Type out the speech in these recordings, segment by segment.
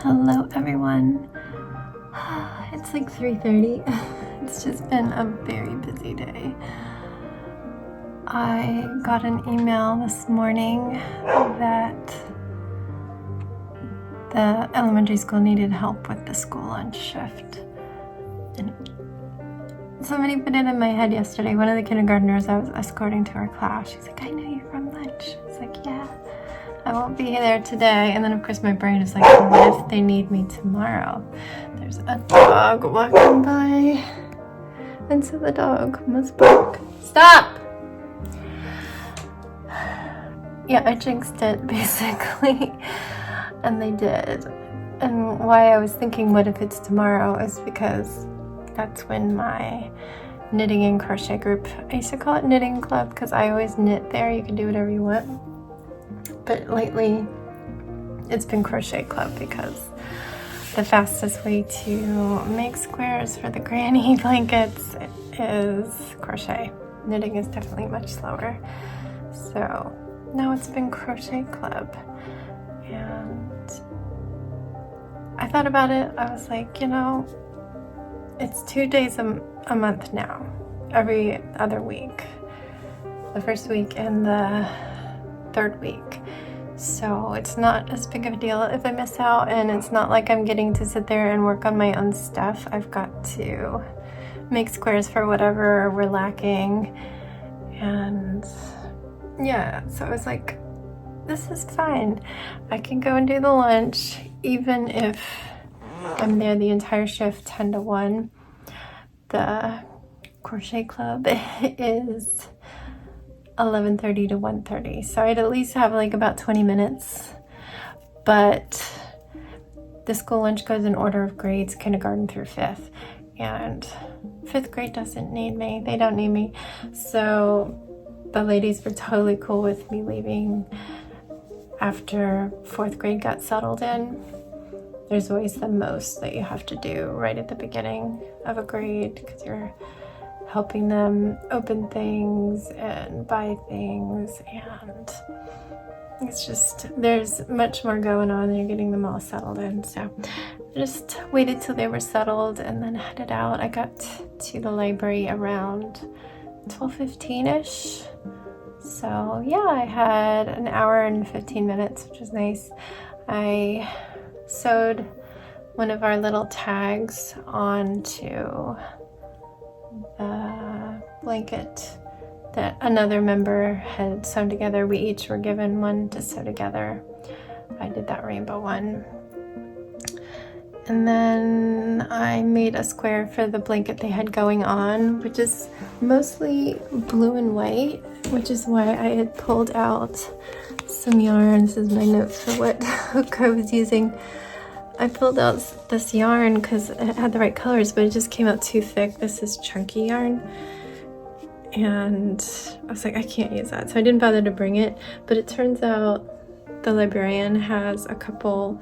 Hello everyone. It's like 3:30. It's just been a very busy day. I got an email this morning that the elementary school needed help with the school lunch shift. And somebody put it in my head yesterday. One of the kindergartners I was escorting to her class, she's like, I know you from lunch. I was like, yeah. I won't be there today. And then of course my brain is like, what if they need me tomorrow? There's a dog walking by. And so the dog must bark. Stop! Yeah, I jinxed it basically. And they did. And why I was thinking what if it's tomorrow is because that's when my knitting and crochet group, I used to call it knitting club because I always knit there. You can do whatever you want. But lately, it's been crochet club because the fastest way to make squares for the granny blankets is crochet. Knitting is definitely much slower. So now it's been crochet club. And I thought about it. I was like, it's 2 days a month now, every other week. The first week and the third week. So it's not as big of a deal if I miss out, and it's not like I'm getting to sit there and work on my own stuff. I've got to make squares for whatever we're lacking. And yeah, so I was like, this is fine. I can go and do the lunch even if I'm there the entire shift 10 to 1. The crochet club is 11:30 to 1:30, so I'd at least have like about 20 minutes. But the school lunch goes in order of grades, kindergarten through 5th, and 5th grade doesn't need me. They don't need me. So the ladies were totally cool with me leaving after 4th grade got settled in. There's always the most that you have to do right at the beginning of a grade because you're helping them open things and buy things, and it's just, there's much more going on. You're getting them all settled in. So I just waited till they were settled and then headed out. I got to the library around 12:15ish. So yeah, I had an hour and 15 minutes, which was nice. I sewed one of our little tags onto the blanket that another member had sewn together. We each were given one to sew together. I did that rainbow one. And then I made a square for the blanket they had going on, which is mostly blue and white, which is why I had pulled out some yarn. This is my notes for what hook I was using. I pulled out this yarn because it had the right colors, but it just came out too thick. This is chunky yarn. And I was like, I can't use that. So I didn't bother to bring it. But it turns out the librarian has a couple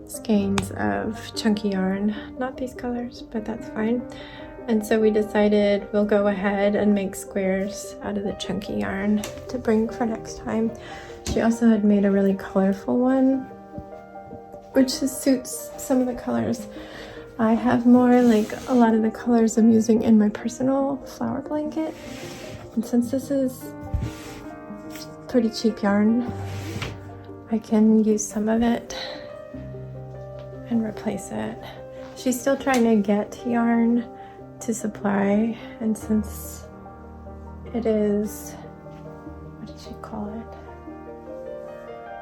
skeins of chunky yarn. Not these colors, but that's fine. And so we decided we'll go ahead and make squares out of the chunky yarn to bring for next time. She also had made a really colorful one, which suits some of the colors. I have more like a lot of the colors I'm using in my personal flower blanket. And since this is pretty cheap yarn, I can use some of it and replace it. She's still trying to get yarn to supply, and since it is, what did she call it?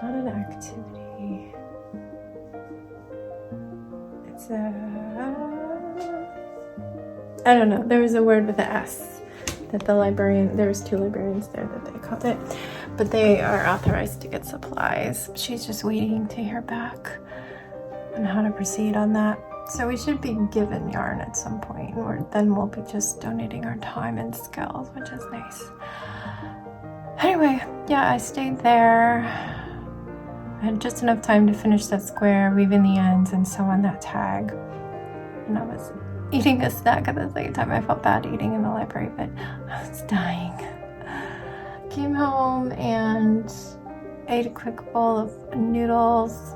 Not an activity. I don't know, there was a word with an S that the librarian, there was 2 librarians there that they called it, but they are authorized to get supplies. She's just waiting to hear back on how to proceed on that. So we should be given yarn at some point, or then we'll be just donating our time and skills, which is nice. Anyway, yeah, I stayed there. I had just enough time to finish that square, weave in the ends, and sew on that tag. And I was eating a snack at the same time. I felt bad eating in the library, but I was dying. Came home and ate a quick bowl of noodles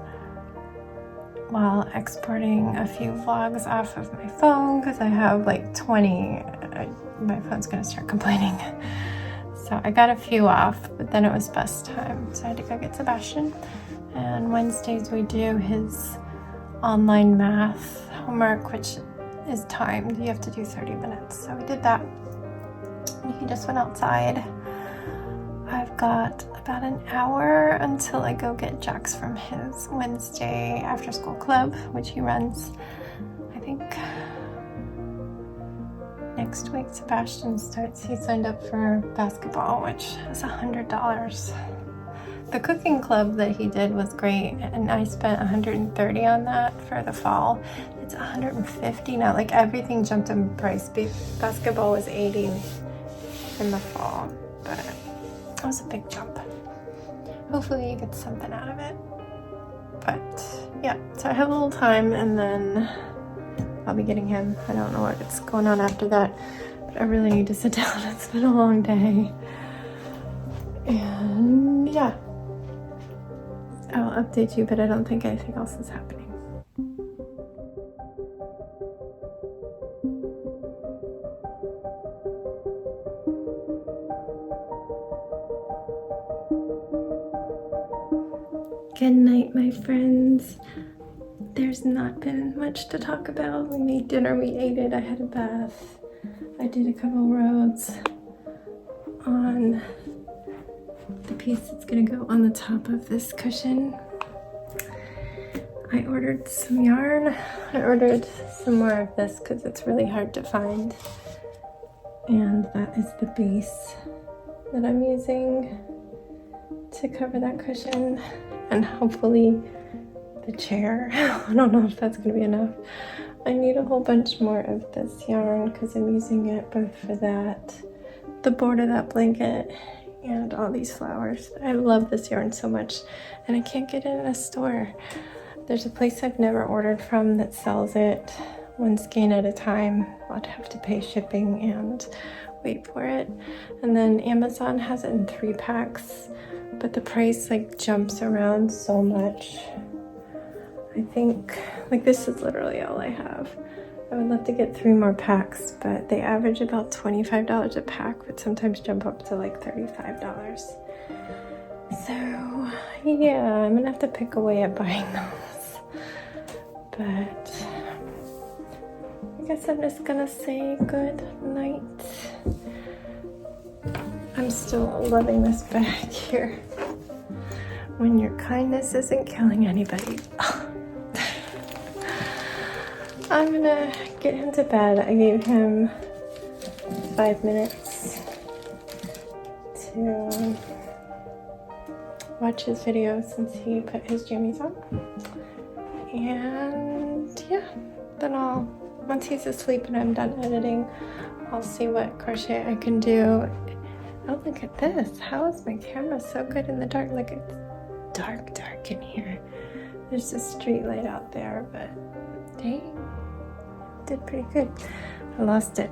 while exporting a few vlogs off of my phone because I have like 20. My phone's gonna start complaining. So I got a few off, but then it was bus time, so I had to go get Sebastian. And Wednesdays we do his online math homework, which is timed. You have to do 30 minutes. So we did that. And he just went outside. I've got about an hour until I go get Jax from his Wednesday after school club, which he runs, I think, next week. Sebastian starts. He signed up for basketball, which is $100. The cooking club that he did was great, and I spent $130 on that for the fall. It's $150 now. Like, everything jumped in price. Basketball was $80 in the fall, but it was a big jump. Hopefully you get something out of it. But yeah, so I have a little time, and then I'll be getting him. I don't know what's going on after that, but I really need to sit down. It's been a long day. And yeah, I'll update you, but I don't think anything else is happening. Good night, my friends. There's not been much to talk about. We made dinner, we ate it, I had a bath. I did a couple roads on the piece that's gonna go on the top of this cushion. I ordered some yarn. I ordered some more of this because it's really hard to find. And that is the base that I'm using to cover that cushion. And hopefully the chair. I don't know if that's gonna be enough. I need a whole bunch more of this yarn because I'm using it both for that, the board of that blanket, and all these flowers. I love this yarn so much, and I can't get it in a store. There's a place I've never ordered from that sells it one skein at a time. I'd have to pay shipping and wait for it. And then Amazon has it in 3 packs, but the price like jumps around so much. I think, like, this is literally all I have. I would love to get 3 more packs, but they average about $25 a pack, but sometimes jump up to like $35. So yeah, I'm gonna have to pick away at buying those. But I guess I'm just gonna say good night. I'm still loving this bag here. When your kindness isn't killing anybody. I'm gonna get him to bed. I gave him 5 minutes to watch his video since he put his jammies on. And yeah, then once he's asleep and I'm done editing, I'll see what crochet I can do. Oh, look at this. How is my camera so good in the dark? Like, it's dark in here. There's a street light out there, but they did pretty good. I lost it.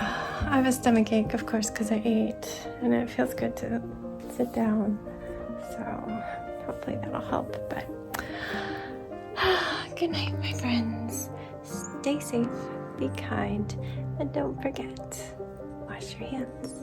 I have a stomach ache, of course, because I ate, and it feels good to sit down. So hopefully that'll help. But good night, my friends. Stay safe, be kind, and don't forget, wash your hands.